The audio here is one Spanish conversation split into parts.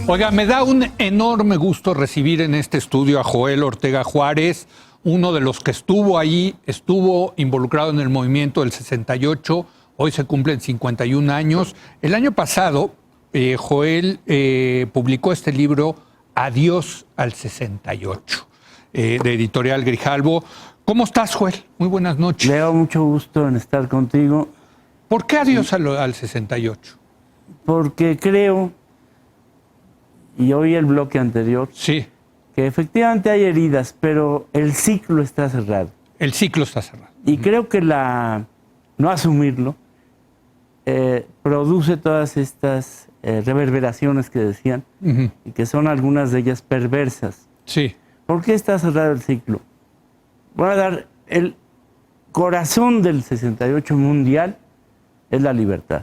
Oiga, me da un enorme gusto recibir en este estudio a Joel Ortega Juárez, uno de los que estuvo ahí, estuvo involucrado en el movimiento del 68, hoy se cumplen 51 años. El año pasado, Joel publicó este libro, Adiós al 68, de Editorial Grijalbo. ¿Cómo estás, Joel? Muy buenas noches. Leo, mucho gusto en estar contigo. ¿Por qué adiós al 68? Porque creo, y oí el bloque anterior, sí, que efectivamente hay heridas, pero el ciclo está cerrado. El ciclo está cerrado. Y creo que no asumirlo produce todas estas reverberaciones que decían, y que son algunas de ellas perversas. Sí. ¿Por qué está cerrado el ciclo? Voy a dar el corazón del 68 mundial, es la libertad.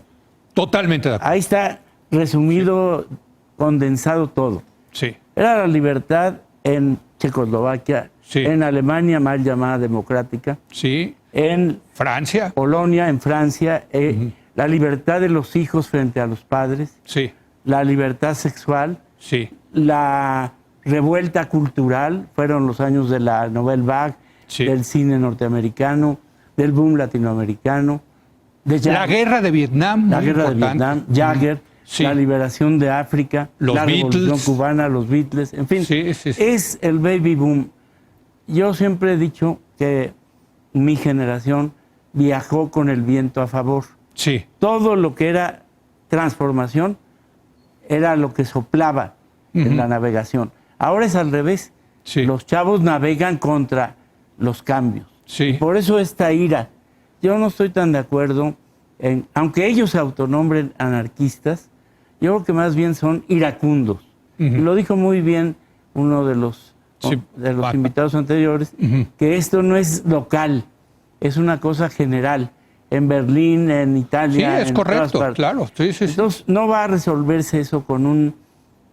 Totalmente de acuerdo. Ahí está resumido, sí, condensado todo. Sí. Era la libertad en Checoslovaquia, sí, en Alemania, mal llamada democrática, sí, en Francia, Polonia, en Francia, la libertad de los hijos frente a los padres, sí, la libertad sexual, sí, la revuelta cultural, fueron los años de la Nouvelle Vague, sí, del cine norteamericano, del boom latinoamericano, de la guerra de Vietnam, la guerra de Vietnam, Jagger, sí, la liberación de África, los la Beatles, revolución cubana, los Beatles, en fin, sí, sí, sí, es el baby boom. Yo siempre he dicho que mi generación viajó con el viento a favor. Sí. Todo lo que era transformación era lo que soplaba en la navegación. Ahora es al revés. Sí. Los chavos navegan contra los cambios. Sí. Por eso esta ira. Yo no estoy tan de acuerdo en, aunque ellos se autonombren anarquistas, yo creo que más bien son iracundos. Y lo dijo muy bien uno de los, sí, invitados anteriores, que esto no es local, es una cosa general. En Berlín, en Italia. Sí, es correcto, claro. Sí, sí, entonces, no va a resolverse eso con un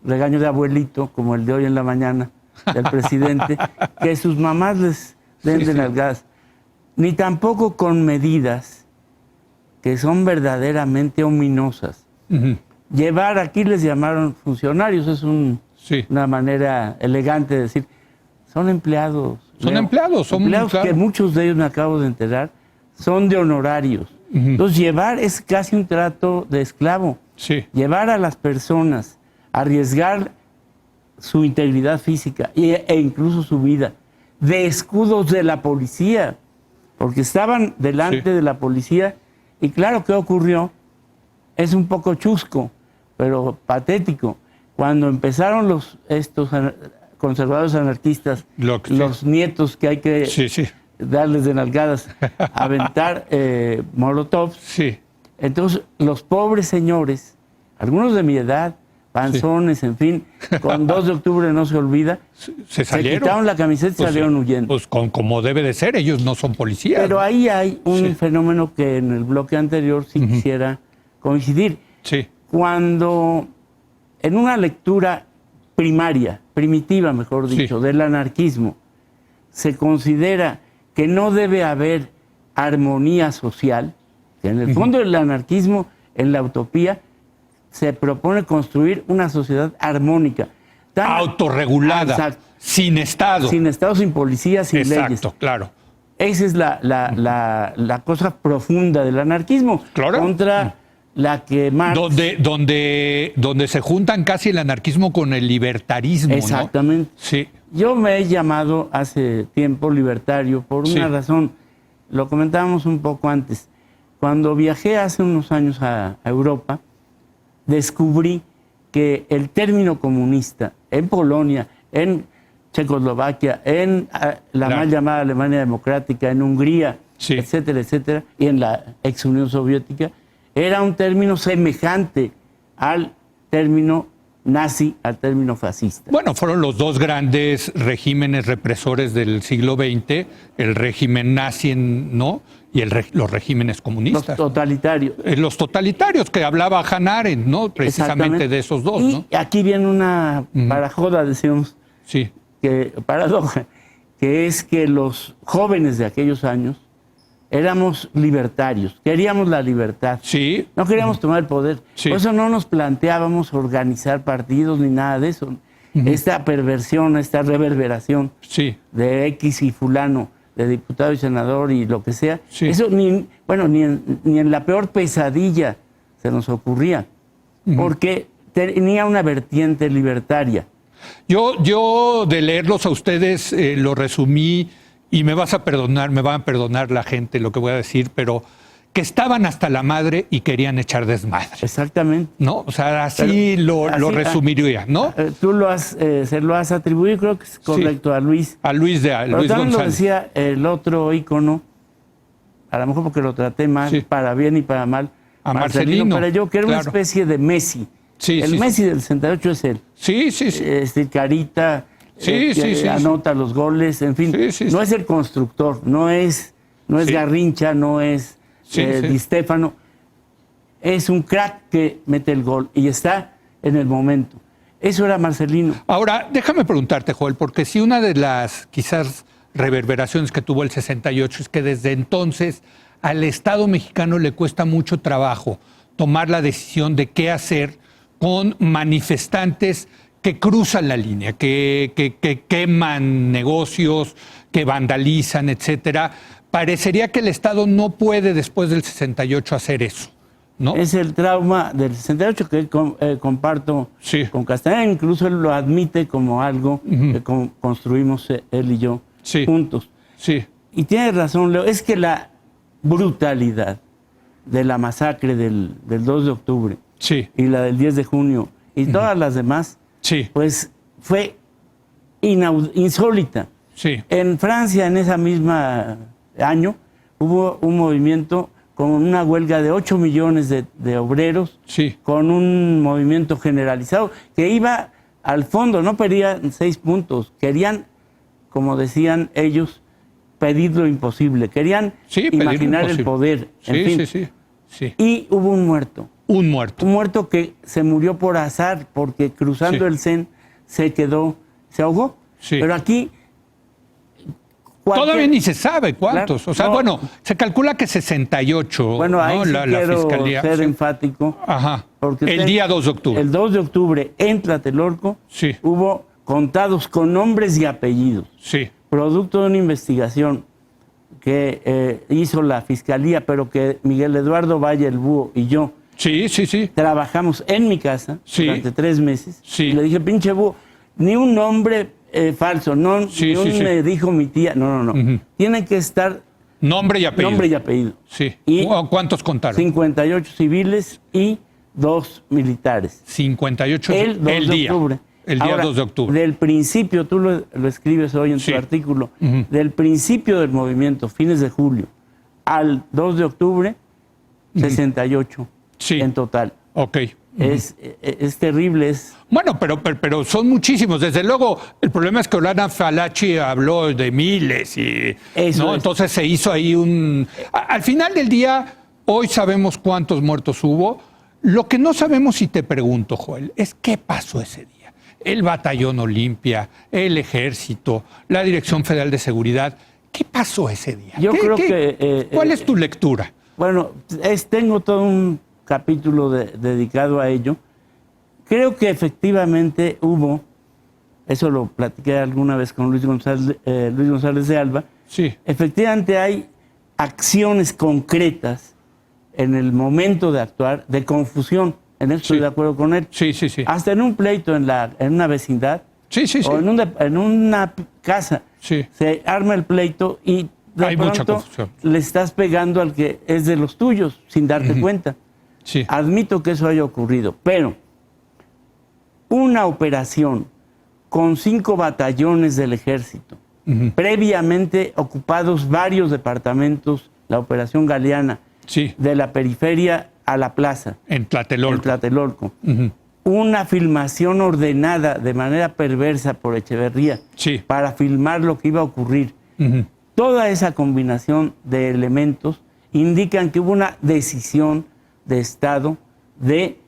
regaño de abuelito, como el de hoy en la mañana, del presidente, que sus mamás les den de nalgadas. Ni tampoco con medidas que son verdaderamente ominosas. Llevar, aquí les llamaron funcionarios, es una manera elegante de decir, son empleados. Son empleados, son empleados que muchos de ellos, me acabo de enterar, son de honorarios. Entonces, llevar es casi un trato de esclavo. Sí. Llevar a las personas, arriesgar su integridad física e incluso su vida, de escudos de la policía, porque estaban delante de la policía, y claro, ¿qué ocurrió? Es un poco chusco, pero patético. Cuando empezaron estos conservadores anarquistas, los nietos que hay que darles de nalgadas, aventar molotov. Sí. Entonces, los pobres señores, algunos de mi edad, panzones, en fin, con 2 de octubre no se olvida, se quitaron la camiseta y salieron huyendo. Pues como debe de ser, ellos no son policías. Pero ahí hay un fenómeno que en el bloque anterior sí quisiera coincidir. Sí. Cuando en una lectura primaria, primitiva, mejor dicho, del anarquismo, se considera que no debe haber armonía social, que en el fondo el anarquismo, en la utopía, se propone construir una sociedad armónica. Autorregulada, sin Estado. Sin Estado, sin policía, sin leyes. Exacto, claro. Esa es la cosa profunda del anarquismo. Claro. Contra la que Marx... Donde se juntan casi el anarquismo con el libertarismo. Exactamente. ¿No? Sí. Yo me he llamado hace tiempo libertario por una razón. Lo comentábamos un poco antes. Cuando viajé hace unos años a Europa, descubrí que el término comunista en Polonia, en Checoslovaquia, en la mal llamada Alemania Democrática, en Hungría, etcétera, etcétera, y en la ex Unión Soviética, era un término semejante al término nazi, al término fascista. Bueno, fueron los dos grandes regímenes represores del siglo XX, el régimen nazi, ¿no? Y los regímenes comunistas. Los totalitarios. Los totalitarios, que hablaba Hannah Arendt, ¿no? Precisamente de esos dos, y ¿no? aquí viene una parajoda, decíamos, paradoja, que es que los jóvenes de aquellos años éramos libertarios, queríamos la libertad. Sí. No queríamos tomar el poder. Sí. Por eso no nos planteábamos organizar partidos ni nada de eso. Esta perversión, esta reverberación Sí. de X y fulano, de diputado y senador y lo que sea, Sí. eso ni en la peor pesadilla se nos ocurría, porque tenía una vertiente libertaria. Yo de leerlos a ustedes lo resumí, y me vas a perdonar, me van a perdonar la gente lo que voy a decir, pero que estaban hasta la madre y querían echar desmadre, Exactamente. ¿no? O sea, así lo resumiría, ¿no? Tú se lo has atribuido, creo que es correcto, a Luis. A Luis Pero también González. lo decía el otro ícono, a lo mejor porque lo traté mal, Sí. para bien y para mal, A Marcelino, pero yo que era una claro. especie de Messi. Sí, El sí, Messi del 68 es él. Sí, sí, sí. Carita, Sí, sí, sí, anota los goles, en fin. Sí, sí, no sí. es el constructor, no es Sí. Garrincha, no es Sí, sí. Di Stéfano. Es un crack que mete el gol y está en el momento. Eso era Marcelino. Ahora, déjame preguntarte, Joel, porque si una de las quizás reverberaciones que tuvo el 68 es que desde entonces al Estado mexicano le cuesta mucho trabajo tomar la decisión de qué hacer con manifestantes que cruzan la línea, que queman negocios, que vandalizan, etcétera. Parecería que el Estado no puede después del 68 hacer eso, ¿no? Es el trauma del 68 que comparto Sí. con Castañeda. Incluso él lo admite como algo que construimos él y yo Sí. juntos. Sí, Y tiene razón, Leo. Es que la brutalidad de la masacre del 2 de octubre sí, y la del 10 de junio y todas las demás, sí, pues fue insólita. sí, En Francia, en esa misma año, hubo un movimiento con una huelga de 8 millones de obreros, sí. con un movimiento generalizado que iba al fondo, no pedían 6 puntos, querían, como decían ellos, pedir lo imposible, querían Sí, pedir lo imaginar el imposible. poder, en Sí, fin. sí, sí. Y hubo un muerto. Un muerto. Que se murió por azar, porque cruzando Sí. el Sen se ahogó. Sí. Pero aquí... Todavía ni se sabe cuántos. Claro, O sea, no. bueno, se calcula que 68. Bueno, ahí ¿no? sí la quiero fiscalía. ser Sí. enfático. Ajá. Porque El día 2 de octubre. El 2 de octubre en Tlatelolco Sí. hubo contados con nombres y apellidos, Sí, producto de una investigación que hizo la Fiscalía, pero que Miguel Eduardo Valle el Búho y yo sí, sí, sí. trabajamos en mi casa Sí. durante 3 meses. Sí. Y le dije, pinche Búho, ni un nombre falso, no, Sí, ni sí, un sí. me dijo mi tía, no. Tienen que estar Nombre y apellido. nombre y apellido. Sí. Y ¿Cuántos contaron? 58 civiles y 2 militares. 58. El 2 de día. octubre. El día Ahora, 2 de octubre. Del principio, tú lo escribes hoy en Sí. tu artículo, Ujú. del principio del movimiento, fines de julio, al 2 de octubre, 68 Sí. en total. Ok. Es terrible, Bueno, pero son muchísimos. Desde luego, el problema es que Olana Falachi habló de miles y Eso ¿no? es. Entonces se hizo ahí un. Al final del día, hoy sabemos cuántos muertos hubo. Lo que no sabemos, y te pregunto, Joel, es qué pasó ese día. El Batallón Olimpia, el Ejército, la Dirección Federal de Seguridad. ¿Qué pasó ese día? Yo creo que, ¿Cuál es tu lectura? Bueno, tengo todo un capítulo dedicado a ello. Creo que efectivamente hubo, eso lo platiqué alguna vez con Luis González de Alba, Sí, efectivamente hay acciones concretas en el momento de actuar de confusión. En eso estoy Sí. de acuerdo con él. sí, sí, sí. Hasta en un pleito en una vecindad Sí, sí, sí. o en una casa Sí. se arma el pleito y de Hay mucha pronto confusión. le estás pegando al que es de los tuyos sin darte cuenta. Sí. Admito que eso haya ocurrido, pero una operación con 5 batallones del ejército, previamente ocupados varios departamentos, la operación Galeana, Sí. de la periferia a la plaza, En Tlatelolco. en Tlatelolco. Ujú. Una filmación ordenada de manera perversa por Echeverría Sí. para filmar lo que iba a ocurrir. Ujú. Toda esa combinación de elementos indican que hubo una decisión de Estado de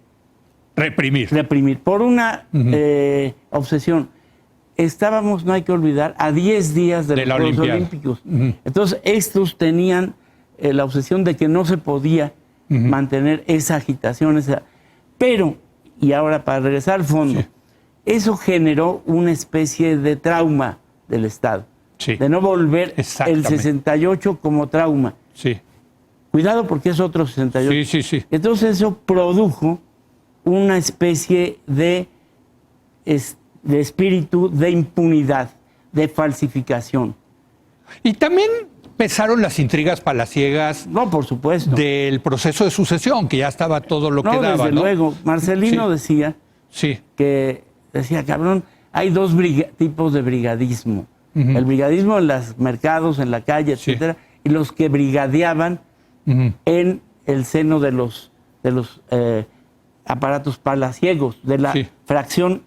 Reprimir. reprimir por una obsesión. Estábamos, no hay que olvidar, a 10 días de De los la Juegos Olimpiada. Olímpicos. Ujú. Entonces, estos tenían la obsesión de que no se podía mantener esa agitación, pero, y ahora para regresar al fondo, eso generó una especie de trauma del Estado, de no volver el 68 como trauma. Cuidado porque es otro 68. Entonces eso produjo una especie de espíritu de impunidad, de falsificación. Y también pesaron las intrigas palaciegas. No, por supuesto. Del proceso de sucesión, que ya estaba todo lo que daba. Desde luego. Marcelino decía que, cabrón, hay dos tipos de brigadismo. El brigadismo en los mercados, en la calle, etcétera, y los que brigadeaban en el seno de los aparatos palaciegos, de la fracción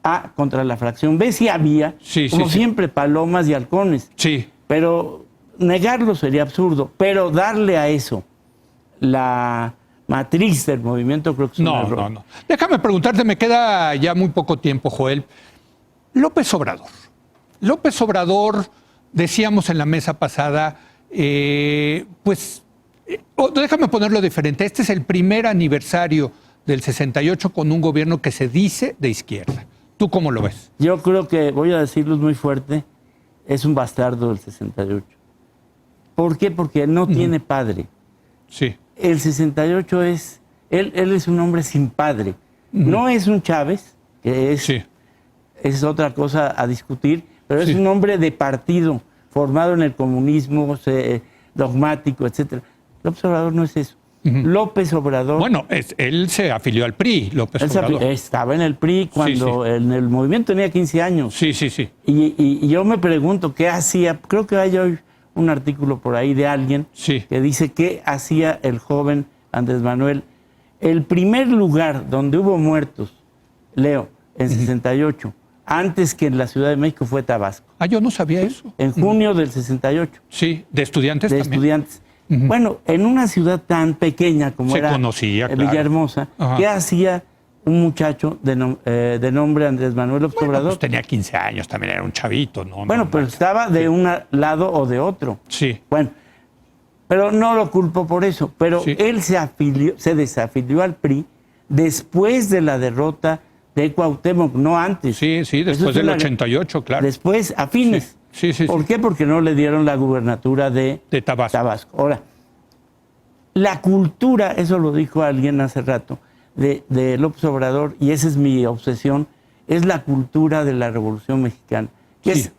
A contra la fracción B. Sí había, como siempre, palomas y halcones. Pero negarlo sería absurdo. Pero darle a eso la matriz del movimiento creo que es un error. No. Déjame preguntarte, me queda ya muy poco tiempo, Joel. López Obrador, decíamos en la mesa pasada, déjame ponerlo diferente. Este es el primer aniversario del 68 con un gobierno que se dice de izquierda. ¿Tú cómo lo ves? Yo creo que, voy a decirlo muy fuerte, es un bastardo del 68. ¿Por qué? Porque no tiene padre. El 68 es... Él es un hombre sin padre. No es un Chávez, que es otra cosa a discutir, pero es un hombre de partido, formado en el comunismo, dogmático, etc. López Obrador no es eso. López Obrador... Bueno, él se afilió al PRI, López Obrador. Estaba en el PRI cuando en el movimiento tenía 15 años. Y yo me pregunto qué hacía, creo que hay hoy un artículo por ahí de alguien que dice qué hacía el joven Andrés Manuel. El primer lugar donde hubo muertos, Leo, en 68, antes que en la Ciudad de México, fue Tabasco. Yo no sabía eso. En junio del 68. De estudiantes también. De estudiantes. Bueno, en una ciudad tan pequeña como era Villahermosa, ¿qué hacía un muchacho de nombre Andrés Manuel López Obrador? Pues tenía 15 años, también era un chavito, ¿no? Bueno, pero estaba de un lado o de otro. Bueno, pero no lo culpo por eso. Pero él se desafilió al PRI después de la derrota de Cuauhtémoc, no antes. Después del 88, claro. Después, a fines. ¿Por qué? Porque no le dieron la gubernatura de Tabasco. Ahora, la cultura, eso lo dijo alguien hace rato, de López Obrador, y esa es mi obsesión, es la cultura de la Revolución Mexicana, que es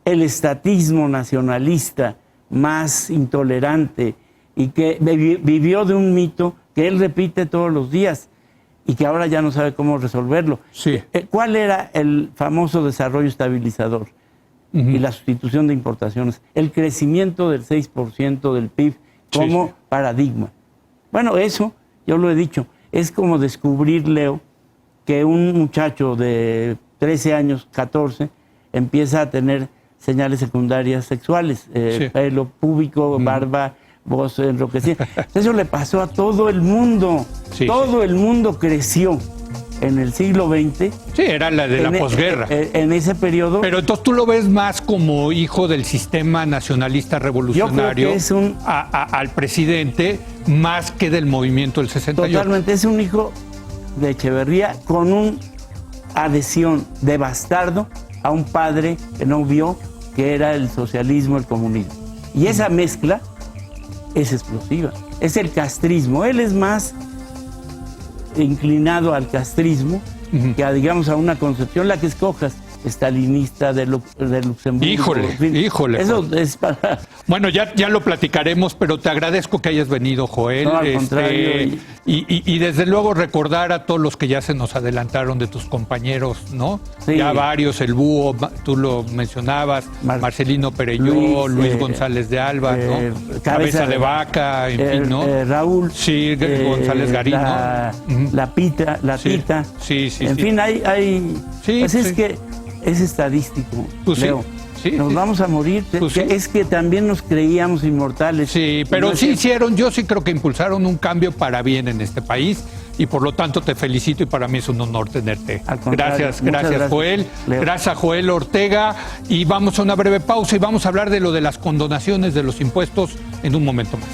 el estatismo nacionalista más intolerante y que vivió de un mito que él repite todos los días y que ahora ya no sabe cómo resolverlo. ¿Cuál era el famoso desarrollo estabilizador y la sustitución de importaciones? El crecimiento del 6% del PIB como paradigma. Bueno, eso, yo lo he dicho, es como descubrir, Leo, que un muchacho de 13 años, 14, empieza a tener señales secundarias sexuales, pelo púbico, barba, voz enroquecida. Eso le pasó a todo el mundo. Todo el mundo creció en el siglo XX. Era la de la posguerra. En ese periodo. Pero entonces tú lo ves más como hijo del sistema nacionalista revolucionario. Yo creo que es al presidente más que del movimiento del 68. Totalmente, es un hijo de Echeverría con una adhesión de bastardo a un padre que no vio que era el socialismo, el comunismo. Y esa mezcla es explosiva. Es el castrismo. Él es más inclinado al castrismo que a, digamos, a una concepción, la que escojas, estalinista de Luxemburgo. Híjole. Eso es para... Bueno, ya lo platicaremos, pero te agradezco que hayas venido, Joel. No, al contrario. Y desde luego recordar a todos los que ya se nos adelantaron de tus compañeros, ¿no? Ya varios, el Búho, tú lo mencionabas, Marcelino Perelló, Luis González de Alba, ¿no? Cabeza de Vaca, en fin, ¿no? Raúl. González Garín, La Pita. En fin, hay... pues es que es estadístico, pues Leo. Sí, nos sí. vamos a morir. Pues sí. Es que también nos creíamos inmortales. Sí, pero No sí es cierto. yo sí creo que impulsaron un cambio para bien en este país y por lo tanto te felicito y para mí es un honor tenerte. Al contrario, Gracias, muchas gracias Joel, Leo. gracias a Joel Ortega y vamos a una breve pausa y vamos a hablar de lo de las condonaciones de los impuestos en un momento más.